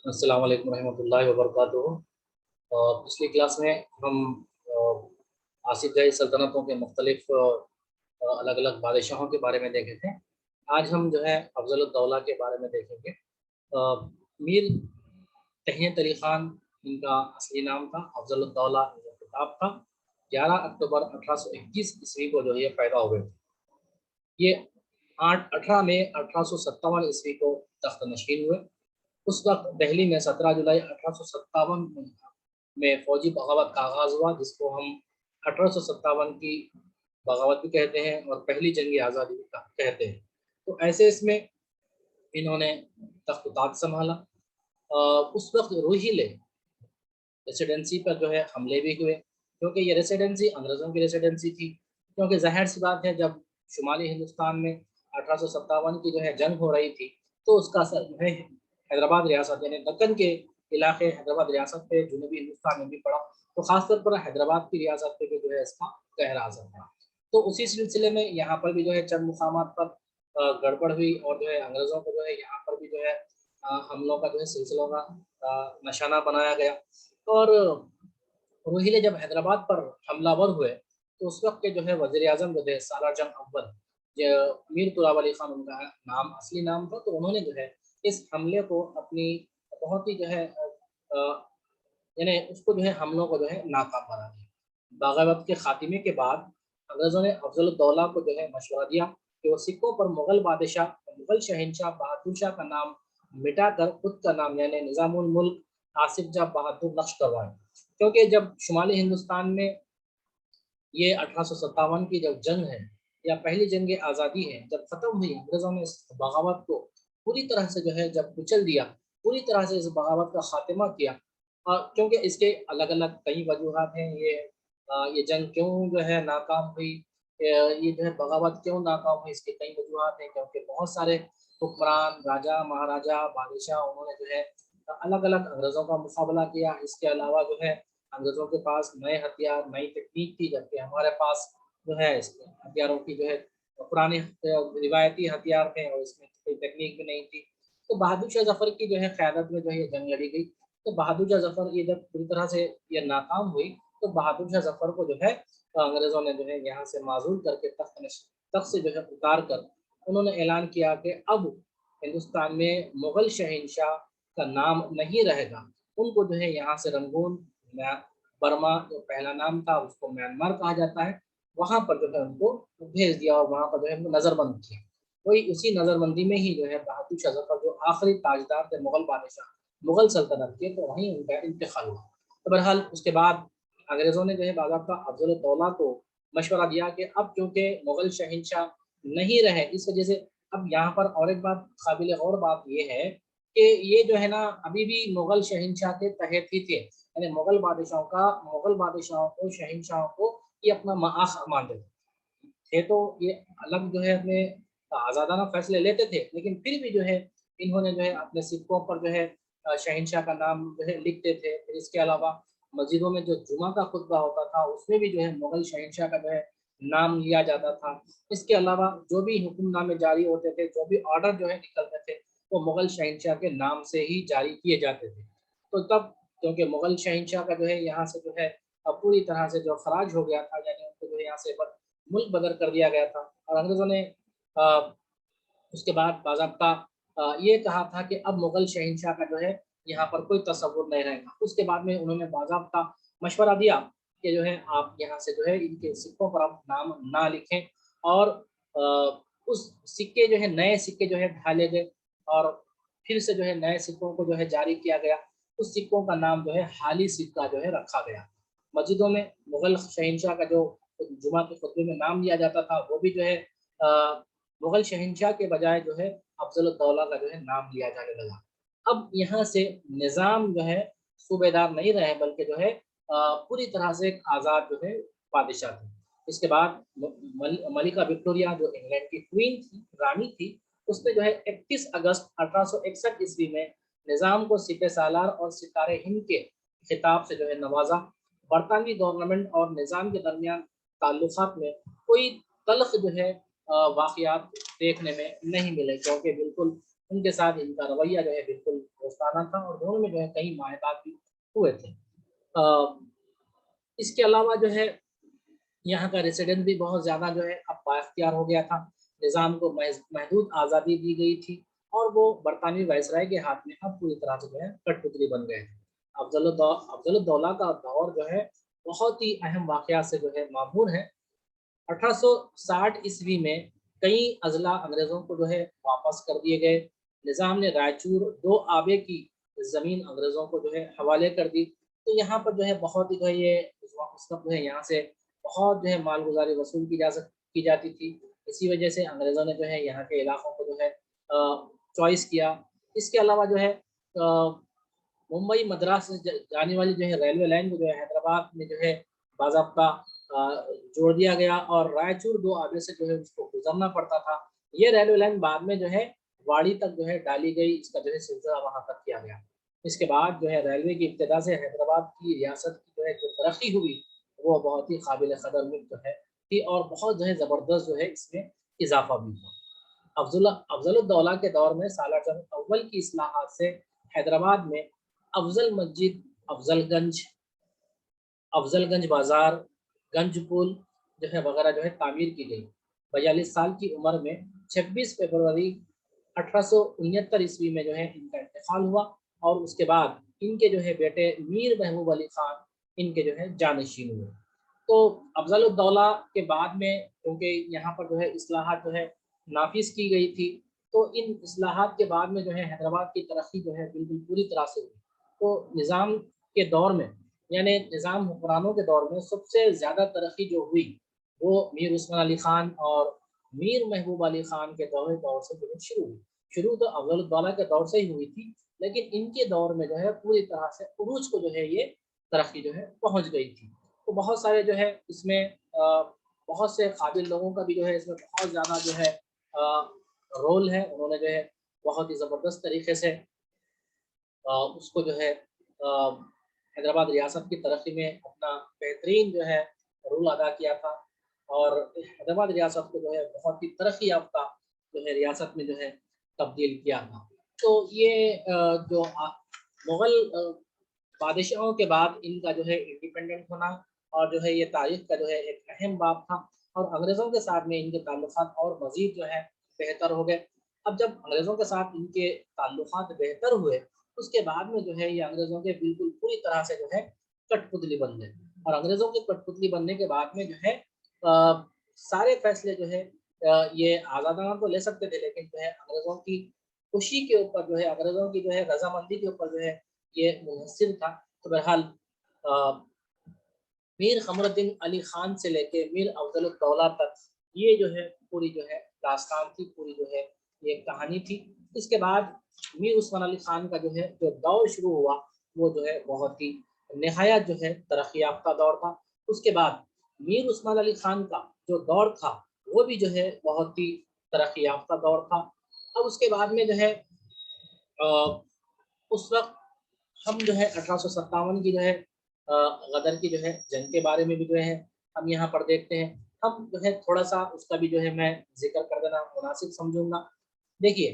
अस्सलाम वालेकुम रहमतुल्लाहि व बरकातुहू। पिछली क्लास में हम आसिफ जाही सल्तनतों के मुख्तलिफ अलग अलग बादशाहों के बारे में देखे थे। आज हम जो है अफजलुद्दौला के बारे में देखेंगे। मीर तहसीन अली खान इनका असली नाम था, अफजलुद्दौला इनका खिताब था। 11 अक्टूबर 1821 ईस्वी को जो है पैदा हुए थे। ये 18 मई 1857 ईस्वी को तख्त नशीन हुए। उस वक्त दिल्ली में 17 जुलाई 1857 में फौजी बगावत का आगाज़ हुआ, जिसको हम 1857 की बगावत भी कहते हैं और पहली जंगी आज़ादी भी कहते हैं। तो ऐसे इसमें इन्होंने तख्त संभाला। उस वक्त रोहिले रेसिडेंसी पर जो है हमले भी हुए, क्योंकि ये रेसिडेंसी अंग्रेज़ों की रेसिडेंसी थी। क्योंकि ज़ाहिर सी बात है, जब शुमाली हिंदुस्तान में 1857 की जो है जंग हो रही थी, तो उसका असर जो है हैदराबाद रियासत यानी दक्कन के इलाके हैदराबाद रियासत पे, जनूबी हिंदुस्तान में भी पड़ा। तो ख़ासतौर पर हैदराबाद की रियासत पे भी जो है इसका गहरा असर पड़ा। तो उसी सिलसिले में यहाँ पर भी जो है चंद मुकामात पर गड़बड़ हुई और जो है अंग्रेज़ों को जो है यहाँ पर भी जो है हमलों का जो है सिलसिलों का निशाना बनाया गया। और रोहिले जब हैदराबाद पर हमलावर हुए, तो उस वक्त के जो है वज़ीर आज़म जो थे सालार जंग अव्वल, जो मीर तुराब अली खान उनका नाम असली नाम था, तो उन्होंने जो है इस हमले को अपनी बहुत ही जो है यानी उसको जो है हमलों को जो है नाकाम बना दिया। बगावत के खात्मे के बाद अंग्रेज़ों ने अफजलुद्दौला को जो है मशवरा दिया कि वो सिखों पर मुगल शहनशाह बहादुर शाह का नाम मिटाकर खुद का नाम यानी निज़ामुल मुल्क आसिफ जाह बहादुर नक्श करवाएं। क्योंकि जब शुमाली हिंदुस्तान में ये 1857 की जब जंग है या पहली जंग आज़ादी है, जब ख़त्म हुई, अंग्रेज़ों ने इस बगावत को पूरी तरह से जो है जब कुचल दिया, पूरी तरह से इस बगावत का ख़ात्मा किया। क्योंकि इसके अलग-अलग कई वजूहात हैं। ये जंग क्यों जो है नाकाम हुई, ये जो है बगावत क्यों नाकाम हुई, इसके कई वजूहात हैं। क्योंकि बहुत सारे हुक्मरान, राजा, महाराजा, बादशाह उन्होंने जो है अलग-अलग अंग्रेज़ों का मुकाबला किया। इसके अलावा जो है अंग्रेज़ों के पास नए हथियार, नई तकनीक थी, जबकि हमारे पास जो है इसके हथियारों की जो है पुराने रिवायती हथियार थे और इसमें कोई तकनीक भी नहीं थी। तो बहादुर शाह ज़फ़र की जो है क़यादत में जो है ये जंग लड़ी गई। तो बहादुर शाह ज़फ़र ये जब पूरी तरह से ये नाकाम हुई, तो बहादुर शाह ज़फ़र को जो है अंग्रेज़ों ने जो है यहाँ से माज़ूल करके तख्त से जो है उतार कर उन्होंने ऐलान किया कि अब हिंदुस्तान में मुग़ल शहंशाह का नाम नहीं रहेगा। उनको जो है यहाँ से रंगून, म्या बर्मा जो पहला नाम था उसको म्यांमार कहा जाता है, वहाँ पर जो है उनको भेज दिया और वहाँ पर जो है उनको नज़रबंद किया। वही उसी नज़रबंदी में ही जो है बहादुर शाह ज़फ़र जो आखिरी ताजदार थे मुग़ल बादशाह, मुग़ल सल्तनत के, तो वहीं उनका इंतकाल हुआ। तो बहरहाल उसके बाद अंग्रेज़ों ने जो है बाज़ाब्ता अफ़ज़लुद्दौला को मशवरा दिया कि अब चूँकि मुग़ल शहंशाह नहीं रहे, इस वजह से अब यहाँ पर और एक बात काबिल गौर बात ये है कि ये जो है ना अभी भी मुग़ल शहंशाह के तहत ही थे। यानी मुग़ल बादशाहों को, शहंशाहों को ये अपना माआख मानते थे। तो ये अलग जो है अपने आज़ादाना फ़ैसले लेते थे, लेकिन फिर भी जो है इन्होंने जो है अपने सिक्कों पर जो है शहंशाह का नाम जो है लिखते थे। फिर इसके अलावा मस्जिदों में जो जुमा का खुतबा होता था, उसमें भी जो है मुग़ल शहंशाह का जो है नाम लिया जाता था। इसके अलावा जो भी हुक्मनामे जारी होते थे, जो भी ऑर्डर जो है निकलते थे, वो मुग़ल शहंशाह के नाम से ही जारी किए जाते थे। तो तब क्योंकि मुग़ल शहंशाह का जो है यहाँ से जो है पूरी तरह से जो ख़राज हो गया था, यानी उनको जो है यहाँ से मुल्क बदर कर दिया गया था। और अंग्रेज़ों ने अ, उसके बाद बाज़ाब्ता ये कहा था कि अब मुग़ल शहंशाह का जो है यहाँ पर कोई तसव्वुर नहीं रहेगा। उसके बाद में उन्होंने बाज़ाब्ता मशवरा दिया कि जो है आप यहाँ से जो है इनके सिक्कों पर आप नाम ना लिखें। और उस सिक्के जो है नए सिक्के जो है ढाले गए और फिर से जो है नए सिक्कों को जो है जारी किया गया। उस सिक्कों का नाम जो है हाली सिक्का जो है रखा गया। मस्जिदों में मुग़ल शहंशाह का जो जुमा के खुतबे में नाम लिया जाता था, वो भी जो है मुग़ल शहंशाह के बजाय जो है अफ़ज़लुद्दौला का जो है नाम लिया जाने लगा। अब यहाँ से निज़ाम जो है सूबेदार नहीं रहे, बल्कि जो है पूरी तरह से एक आज़ाद जो है बादशाह थे। इसके बाद मलिका विक्टोरिया जो इंग्लैंड की क्वीन थी, रानी थी, उसने जो है 31 अगस्त 1861 ईस्वी में निज़ाम को सिपह-सालार और सितारे हिंद के खिताब से जो है नवाज़ा। बरतानवी गवर्नमेंट और निज़ाम के दरमियान ताल्लुकात में कोई तल्ख़ जो है वाक़यात देखने में नहीं मिले, क्योंकि बिल्कुल उनके साथ इनका रवैया जो है बिल्कुल दोस्ताना था और दोनों में जो है कई माहदात भी हुए थे। इसके अलावा जो है यहाँ का रेसिडेंट भी बहुत ज़्यादा जो है अब बाख्तियार हो गया था। निज़ाम को महदूद आज़ादी दी गई थी और वो बरतानवी वायसराय के हाथ में अब पूरी तरह से जो है कठपुतली बन गए थे। अफजलुद्दौला का दौर जो है बहुत ही अहम वाक़यात से जो है मामूर है। 1860 ईस्वी में कई अज़ला अंग्रेज़ों को जो है वापस कर दिए गए। निज़ाम ने रायचूर 2 आबे की ज़मीन अंग्रेज़ों को जो है हवाले कर दी। तो यहाँ पर जो है बहुत ही जो है ये उस वक़्त जो है यहाँ से बहुत जो है मालगुज़ारी वसूल की जाती थी। इसी वजह से अंग्रेज़ों ने जो है यहाँ के इलाकों को जो है चॉइस किया। इसके अलावा जो है मुंबई मद्रास से जाने वाली जो है रेलवे लाइन को जो है हैदराबाद में जो है बाज़ाब्ता जोड़ दिया गया और रायचूर 2 आबे से जो है उसको गुजरना पड़ता था। ये रेलवे लाइन बाद में जो है वाड़ी तक जो है डाली गई, इसका जो है सिलसिला वहाँ तक किया गया। इसके बाद जो है रेलवे की इब्तिदा से हैदराबाद की रियासत की जो है जो तरक्की हुई वो बहुत ही काबिल कदर जो है थी और बहुत जो है ज़बरदस्त जो है इसमें इजाफा भी हुआ। अफजलुद्दौला के दौर में सालार अव्वल की इस्लाहात से हैदराबाद में अफजल मस्जिद, अफजलगंज बाजार, गंज पुल जो है वगैरह जो है तामीर की गई। 42 साल की उम्र में 26 फरवरी 1869 ईस्वी में जो है इनका इंतकाल हुआ और उसके बाद इनके जो है बेटे मीर महबूब अली खान इनके जो है जानशीन हुए। तो अफजलुद्दौला के बाद में क्योंकि यहाँ पर जो है इस्लाहात जो है नाफिज की गई थी, तो इन इस्लाहात के बाद में जो है हैदराबाद की तरक्की जो है बिल्कुल पूरी तरह से हुई। तो निज़ाम के दौर में यानी निज़ाम हुक्मरानों के दौर में सबसे ज़्यादा तरक्की जो हुई वो मीर उस्मान अली खान और मीर महबूब अली खान के दौर से जो है शुरू हुई। शुरू तो अफजलुद्दौला के दौर से ही हुई थी, लेकिन इनके दौर में जो है पूरी तरह से उरूज को जो है ये तरक्की जो है पहुँच गई थी। तो बहुत सारे जो है इसमें बहुत से काबिल लोगों का भी जो है इसमें बहुत ज़्यादा जो है रोल है। उन्होंने जो है बहुत ही ज़बरदस्त तरीके से उसको जो है हैदराबाद रियासत की तरक्की में अपना बेहतरीन जो है रोल अदा किया था और हैदराबाद रियासत को जो है बहुत ही तरक्की याफ्ता जो है रियासत में जो है तब्दील किया था। तो ये जो मुग़ल बादशाहों के बाद इनका जो है इंडिपेंडेंट होना और जो है ये तारीख का जो है एक अहम बाब था और अंग्रेज़ों के साथ में इनके ताल्लुकात और मज़ीद जो है बेहतर हो गए। अब जब अंग्रेज़ों के साथ इनके ताल्लुकात बेहतर हुए, उसके बाद में जो है ये अंग्रेज़ों के बिल्कुल पूरी तरह से जो है कठपुतली बन गए और अंग्रेज़ों की कठपुतली बनने के बाद में जो है सारे फैसले जो है ये आज़ादाना तो ले सकते थे, लेकिन जो है अंग्रेज़ों की खुशी के ऊपर जो है अंग्रेज़ों की जो है रज़ामंदी के ऊपर जो है ये मुनहसिर था। तो बहरहाल अ, मीर क़मरुद्दीन अली ख़ान से लेके मीर अफ़ज़लुद्दौला तक ये जो है पूरी जो है दास्तान थी, पूरी जो है ये कहानी थी। इसके बाद मीर उस्मान अली ख़ान का जो है जो दौर शुरू हुआ वो जो है बहुत ही निहायत जो है तरक्की याफ़्ता दौर था। उसके बाद मीर उस्मान अली ख़ान का जो दौर था वो भी जो है बहुत ही तरक्की याफ़्ता दौर था। अब उसके बाद में जो है अ, उस वक़्त हम जो है 1857 की जो है गदर की जो है जंग के बारे में भी जो है हम यहाँ पर देखते हैं। हम जो है थोड़ा-सा उसका भी जो है मैं ज़िक्र कर देना मुनासिब समझूँगा। देखिए,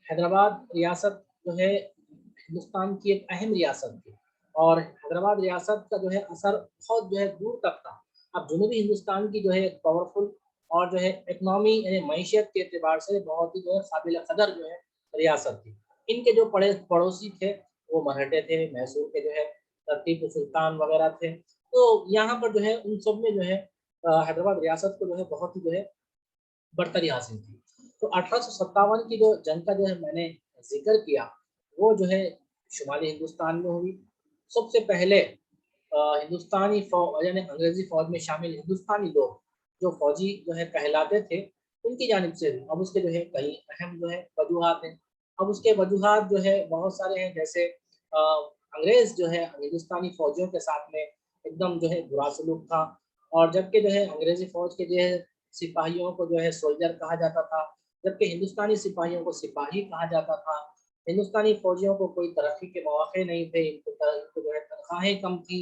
हैदराबाद रियासत जो है हिंदुस्तान की एक अहम रियासत थी और हैदराबाद रियासत का जो है असर बहुत जो है दूर तक था। अब जनूबी हिंदुस्तान की जो है एक पावरफुल और जो है इकनॉमी यानी मईशत के एतबार से बहुत ही जो है काबिल कदर जो है रियासत थी। इनके जो पड़ोसी थे वो मराठे थे, मैसूर के जो है टीपू सुल्तान वगैरह थे। तो यहाँ पर जो है उन सब में जो है हैदराबाद रियासत को जो है बहुत ही जो है बरतरी हासिल थी। तो 1857 की जो जंग का जो है मैंने ज़िक्र किया, वो जो है शुमाली हिंदुस्तान में हुई। सबसे पहले हिंदुस्तानी यानी अंग्रेज़ी फ़ौज में शामिल हिंदुस्तानी लोग, जो फ़ौजी जो है कहलाते थे, उनकी जानिब से हुई। अब उसके जो है कई अहम जो है वजूहात हैं। अब उसके वजूहात जो है बहुत सारे हैं, जैसे अंग्रेज़ जो है हिंदुस्तानी फ़ौजियों के साथ में एकदम जो है बुरा सलूक था और जबकि जो है अंग्रेज़ी फ़ौज के जो है सिपाहियों को जो है सोल्जर कहा जाता था, जबकि हिंदुस्तानी सिपाहियों को सिपाही कहा जाता था। हिंदुस्तानी फ़ौजियों को कोई तरक्की के मौके नहीं थे, इनको जो है तनख्वाहें कम थी,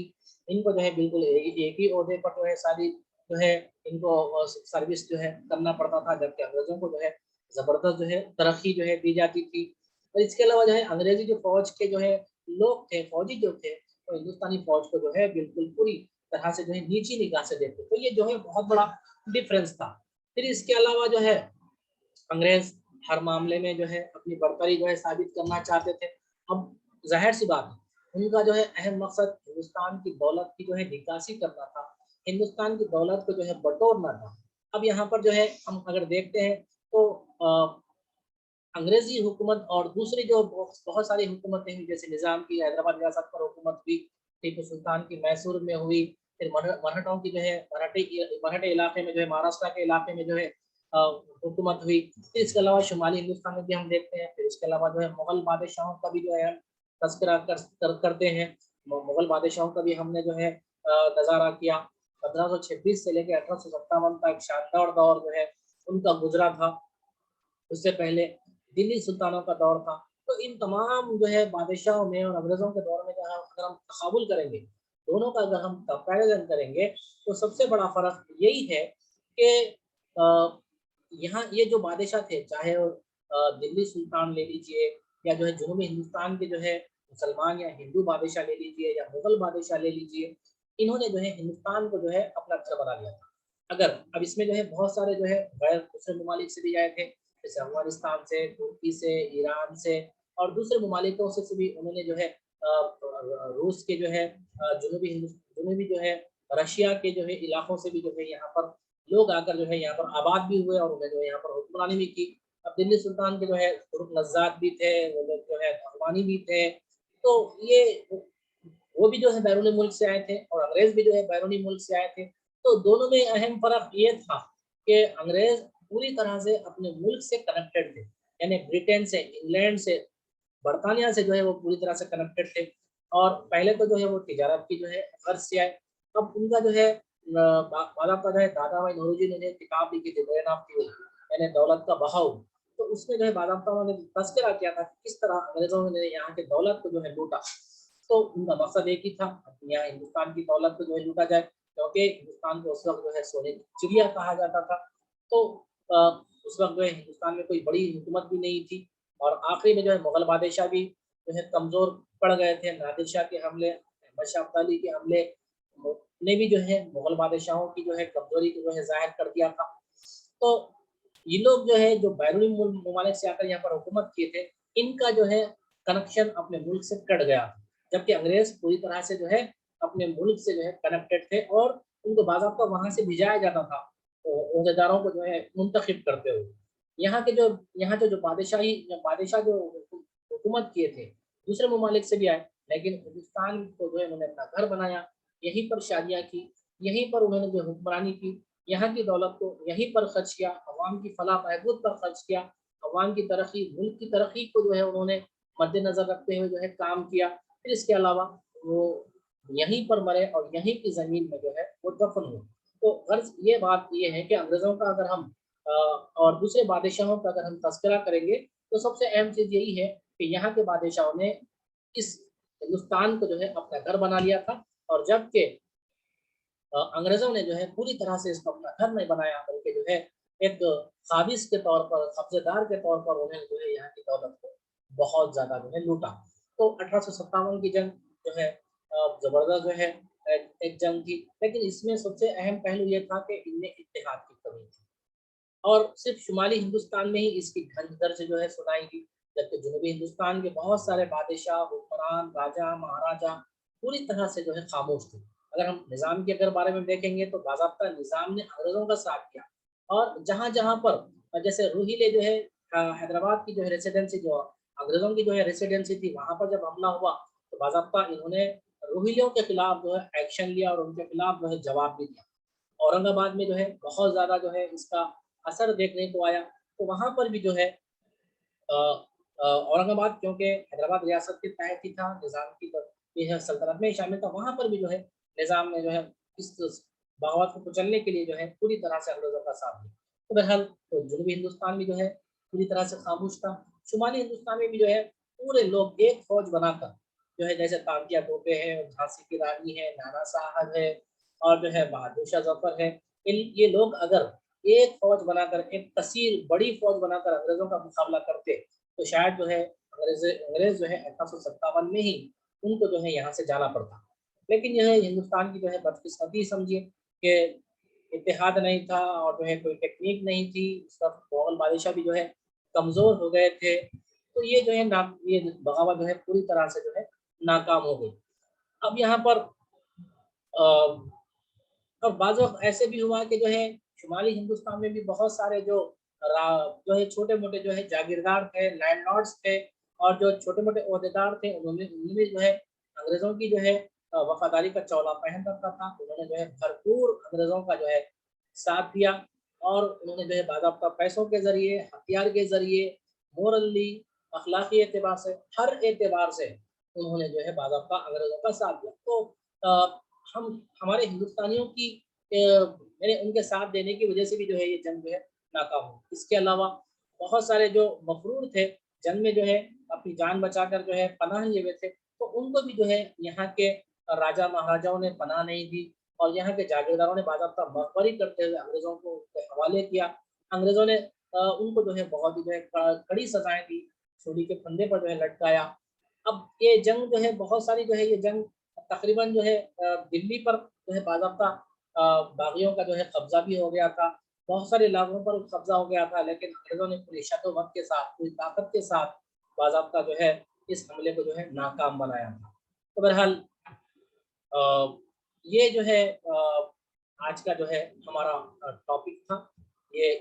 इनको जो है बिल्कुल एक ही ओहदे पर जो है सारी जो है इनको सर्विस जो है करना पड़ता था, जबकि अंग्रेज़ों को जो है ज़बरदस्त जो है तरक्की जो है दी जाती थी। اور اس کے علاوہ جو ہے انگریزی جو فوج کے جو ہے لوگ تھے، فوجی جو تھے، وہ ہندوستانی فوج کو جو ہے بالکل پوری طرح سے جو ہے نیچی نگاہ سے دیکھتے، تو یہ جو ہے بہت بڑا ڈفرینس تھا۔ پھر اس کے علاوہ جو ہے انگریز ہر معاملے میں جو ہے اپنی برتری جو ہے ثابت کرنا چاہتے تھے۔ اب ظاہر سی بات ہے، ان کا جو ہے اہم مقصد ہندوستان کی دولت کی جو ہے نکاسی کرنا تھا، ہندوستان کی دولت کو جو ہے بٹورنا تھا۔ اب یہاں پر جو ہے ہم اگر دیکھتے ہیں تو انگریزی حکومت اور دوسری جو بہت ساری حکومتیں ہوئی، جیسے نظام کی حیدرآباد ریاست پر حکومت ہوئی، ٹیپو سلطان کی میسور میں ہوئی، پھر مرہٹوں کی جو ہے مرہٹے علاقے میں جو ہے مہاراشٹر کے علاقے میں جو ہے حکومت ہوئی، پھر اس کے علاوہ شمالی ہندوستان میں بھی ہم دیکھتے ہیں، پھر اس کے علاوہ جو ہے مغل بادشاہوں کا بھی جو ہے تذکرہ کرتے ہیں، مغل بادشاہوں کا بھی ہم نے جو ہے نظارہ کیا۔ 1526 سے لے کے 1857 کا ایک شاندار دور جو ہے ان کا گزرا تھا۔ اس سے پہلے دلی سلطانوں کا دور تھا۔ تو ان تمام جو ہے بادشاہوں میں اور انگریزوں کے دور میں اگر ہم تقابل کریں گے، دونوں کا اگر ہم کمپیریزن کریں گے، تو سب سے بڑا فرق یہی ہے کہ یہاں یہ جو بادشاہ تھے، چاہے دلی سلطان لے لیجئے، یا جو ہے جنوبی ہندوستان کے جو ہے مسلمان یا ہندو بادشاہ لے لیجئے، یا مغل بادشاہ لے لیجئے، انہوں نے جو ہے ہندوستان کو جو ہے اپنا گھر بنا لیا تھا۔ اگر اب اس میں جو ہے بہت سارے جو ہے غیر دوسرے ممالک سے بھی آئے تھے، جیسے افغانستان سے، ترکی سے، ایران سے، اور دوسرے ممالکوں سے بھی انہوں نے جو ہے روس کے جو ہے جنوبی جو ہے رشیا کے جو ہے علاقوں سے بھی جو ہے یہاں پر لوگ آ کر جو ہے یہاں پر آباد بھی ہوئے، اور انہیں جو ہے یہاں پر حکمرانی بھی کی۔ اب دلی سلطان کے جو ہے نژاد بھی تھے، وہ لوگ جو ہے افغانی بھی تھے، تو یہ وہ بھی جو ہے بیرون ملک سے آئے تھے، اور انگریز بھی جو ہے بیرونی ملک سے آئے تھے۔ تو دونوں میں اہم فرق یہ تھا کہ انگریز پوری طرح سے اپنے ملک سے کنیکٹڈ تھے، یعنی برٹن سے، انگلینڈ سے، برطانیہ سے جو ہے وہ پوری طرح سے کنیکٹڈ تھے، اور پہلے تو جو ہے وہ تجارت کی جو ہے غرض سے آئے۔ اب ان کا جو ہے باضابطہ جو ہے دادا بھائی نوروجی نے کتاب لکھی تھی ڈرین آف فیول، یعنی دولت کا بہاؤ، تو اس میں جو ہے باضابطہ انہوں نے تذکرہ کیا تھا کہ کس طرح انگریزوں نے یہاں کے دولت کو جو ہے لوٹا۔ تو ان کا مقصد ایک ہی تھا، یہاں ہندوستان کی دولت کو جو ہے لوٹا جائے، کیونکہ ہندوستان کو اس وقت جو ہے سونے کی چڑیا کہا جاتا تھا۔ تو اس وقت جو ہے ہندوستان میں کوئی بڑی حکومت بھی نہیں تھی، اور آخری میں جو ہے مغل بادشاہ بھی جو ہے کمزور پڑ گئے تھے، نادر شاہ کے حملے، احمد شاہ ابدالی کے حملے نے بھی جو ہے مغل بادشاہوں کی جو ہے کمزوری کو جو ہے ظاہر کر دیا تھا۔ تو یہ لوگ جو ہے جو بیرونی ممالک سے آ کر یہاں پر حکومت کیے تھے، ان کا جو ہے کنیکشن اپنے ملک سے کٹ گیا، جبکہ انگریز پوری طرح سے جو ہے اپنے ملک سے جو ہے کنیکٹڈ تھے، اور ان کو باضابطہ وہاں سے بھیجایا جاتا تھا عہدیداروں کو جو ہے منتخب کرتے ہوئے۔ یہاں جو بادشاہ جو حکومت کیے تھے، دوسرے ممالک سے بھی آئے، لیکن ہندوستان کو جو ہے انہوں نے اپنا گھر بنایا، یہیں پر شادیاں کی، یہیں پر انہوں نے جو حکمرانی کی، یہاں کی دولت کو یہیں پر خرچ کیا، عوام کی فلاح بہبود پر خرچ کیا، عوام کی ترقی، ملک کی ترقی کو جو ہے انہوں نے مد نظر رکھتے ہوئے جو ہے کام کیا۔ پھر اس کے علاوہ وہ یہیں پر مرے، اور یہیں کی زمین میں جو ہے وہ دفن ہوئے۔ تو غرض یہ بات یہ ہے کہ انگریزوں کا اگر ہم اور دوسرے بادشاہوں کا اگر ہم تذکرہ کریں گے، تو سب سے اہم چیز یہی ہے کہ یہاں کے بادشاہوں نے اس ہندوستان کو جو ہے اپنا گھر بنا لیا تھا، اور جبکہ انگریزوں نے جو ہے پوری طرح سے اس کو اپنا گھر نہیں بنایا، بلکہ جو ہے ایک قابض کے طور پر، قبضے دار کے طور پر انہیں جو ہے یہاں کی دولت کو بہت زیادہ جو ہے لوٹا۔ تو 1857 کی جنگ جو ہے زبردست جو ہے ایک جنگ تھی، لیکن اس میں سب سے اہم پہلو یہ تھا کہ ان میں اتحاد کی کمی تھی، اور صرف شمالی ہندوستان میں ہی اس کی درج جو ہے سنائی دی، جبکہ جنوبی ہندوستان کے بہت سارے بادشاہ، حکمران، راجا، مہاراجا پوری طرح سے جو ہے خاموش تھے۔ اگر ہم نظام کے اگر بارے میں دیکھیں گے، تو باضابطہ نظام نے انگریزوں کا ساتھ کیا، اور جہاں جہاں پر جیسے روہیلے جو ہے حیدرآباد کی جو ہے ریسیڈنسی، جو انگریزوں کی جو ہے ریسیڈنسی تھی، وہاں پر جب حملہ ہوا تو باضابطہ انہوں نے روہیلیوں کے خلاف جو ہے ایکشن لیا، اور ان کے خلاف جو ہے جواب بھی دیا۔ اورنگ آباد میں جو ہے بہت زیادہ جو ہے اس کا اثر دیکھنے کو آیا۔ تو وہاں پر بھی جو ہے اورنگ آباد، کیونکہ حیدرآباد ریاست کے تحت ہی تھا، نظام کی یہ سلطنت میں شامل تھا، وہاں پر بھی جو ہے نظام نے جو ہے اس بغاوت کو کچلنے کے لیے جو ہے پوری طرح سے انگریزوں کا ساتھ دیا۔ تو بہرحال تو جنوبی ہندوستان بھی جو ہے پوری طرح سے خاموش تھا، شمالی ہندوستان میں بھی جو ہے پورے لوگ ایک فوج بنا کر جو ہے، جیسے تانتیا ٹوپے ہے، جھانسی کی رانی ہے، نانا صاحب ہے، اور جو ہے بہادر شاہ ظفر ہے، یہ لوگ اگر ایک فوج بنا کر، ایک کثیر بڑی فوج بنا کر انگریزوں کا مقابلہ کرتے، تو شاید جو ہے अंग्रेज जो है 1857 में ही उनको जो है यहाँ से जाना पड़ता। लेकिन यह हिंदुस्तान की जो है बदकिस्मती समझिए कि इत्तेहाद नहीं था और जो है कोई टेक्निक नहीं थी, उस वक्त मुगल बादशाह भी जो है कमज़ोर हो गए थे, तो ये जो है ये बगावत जो है पूरी तरह से जो है नाकाम हो गई। अब यहाँ पर और बाज़ वक़्त ऐसे भी हुआ कि जो है शुमाली हिंदुस्तान में भी बहुत सारे जो है छोटे-मोटे जो है जागीरदार थे, लैंडलॉर्ड्स थे और जो छोटे-मोटे ओहदेदार थे उन्होंने जो है अंग्रेज़ों की जो है वफ़ादारी का चौला पहन रखा था। उन्होंने जो है भरपूर अंग्रेज़ों का जो है साथ दिया और उन्होंने जो है बाज़ाब्ता पैसों के ज़रिए, हथियार के ज़रिए, मोरली, अख़लाक़ी एतबार से, हर एतबार से उन्होंने जो है बाज़ाब्ता अंग्रेज़ों का साथ दिया। तो अ, हम हमारे हिंदुस्तानियों की मैंने उनके साथ देने की वजह से भी जो है ये जंग जो है नाकाम हुई। इसके अलावा बहुत सारे जो मफ़रूर थे, जंग में जो है अपनी जान बचाकर जो है पनाह लिए हुए थे, तो उनको भी जो है यहाँ के राजा महाराजाओं ने पनाह नहीं दी और यहाँ के जागीरदारों ने बाज़ाब्ता मखबरी करते हुए अंग्रेज़ों को उनके हवाले किया। अंग्रेज़ों ने उनको जो है बहुत ही जो है कड़ी सज़ाएँ दी, सूली के फंदे पर जो है लटकाया। अब ये जंग जो है बहुत सारी जो है ये जंग तकरीबन जो है दिल्ली पर जो है बाज़ाब्ता बागियों का जो है कब्ज़ा भी हो गया था। बहुत सारे इलाकों पर कब्ज़ा हो गया था, लेकिन अंग्रेज़ों ने पूरी शक्ल-वक़्त के साथ, पूरी ताकत के साथ बाज़ाब्ता जो है इस हमले को जो है नाकाम बनाया था। तो बहरहाल अ, ये जो है आज का जो है हमारा टॉपिक था। ये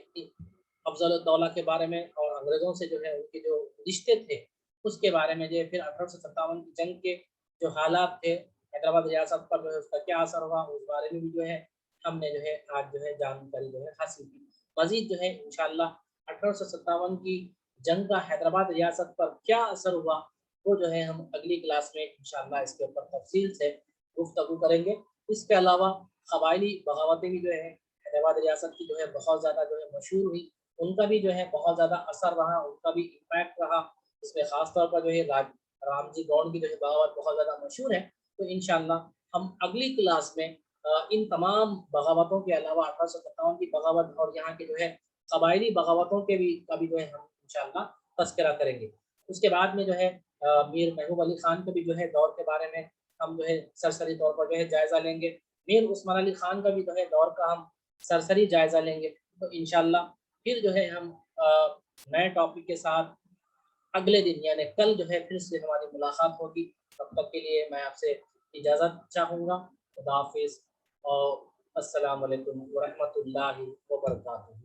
अफ़ज़ल-उद-दौला के बारे में और अंग्रेज़ों से जो है उनके जो रिश्ते थे, उसके बारे में जो है फिर 1857 की जंग के जो हालात थे, हैदराबाद रियासत पर जो है उसका क्या असर हुआ, उस बारे में भी जो है हमने जो है आज जो है जानकारी जो है हासिल की। मज़ीद जो है इंशाअल्लाह 1857 की जंग का हैदराबाद रियासत पर क्या असर हुआ, वो जो है हम अगली क्लास में इंशाअल्लाह इसके ऊपर तफ़सील से गुफ्तगू करेंगे। इसके अलावा कबायली बगावतें भी जो है हैदराबाद रियासत की जो है बहुत ज़्यादा जो है मशहूर हुई, उनका भी जो है बहुत ज़्यादा असर रहा, उनका भी इम्पैक्ट रहा। इसमें ख़ास तौर पर जो है रामजी गौंड की जो है बगावत बहुत ज़्यादा मशहूर है। तो इंशाअल्लाह हम अगली क्लास में इन तमाम बगावतों के अलावा 1857 की बगावत और यहाँ के जो है कबायली बगावतों के भी का भी जो है हम इंशाअल्लाह तज़किरा करेंगे। उसके बाद में जो है मीर महबूब अली खान के भी जो है दौर के बारे में हम जो है सरसरी तौर पर जो है जायज़ा लेंगे। मीर उस्मान अली खान का भी जो है दौर का हम सरसरी जायज़ा लेंगे। तो इंशाअल्लाह फिर जो है हम नए टॉपिक के साथ अगले दिन यानी कल जो है फिर से हमारी मुलाकात होगी। तब तक के लिए मैं आपसे इजाज़त चाहूँगा। खुदा हाफ़िज़ और अस्सलामु अलैकुम व रहमतुल्लाहि व बरकातहू।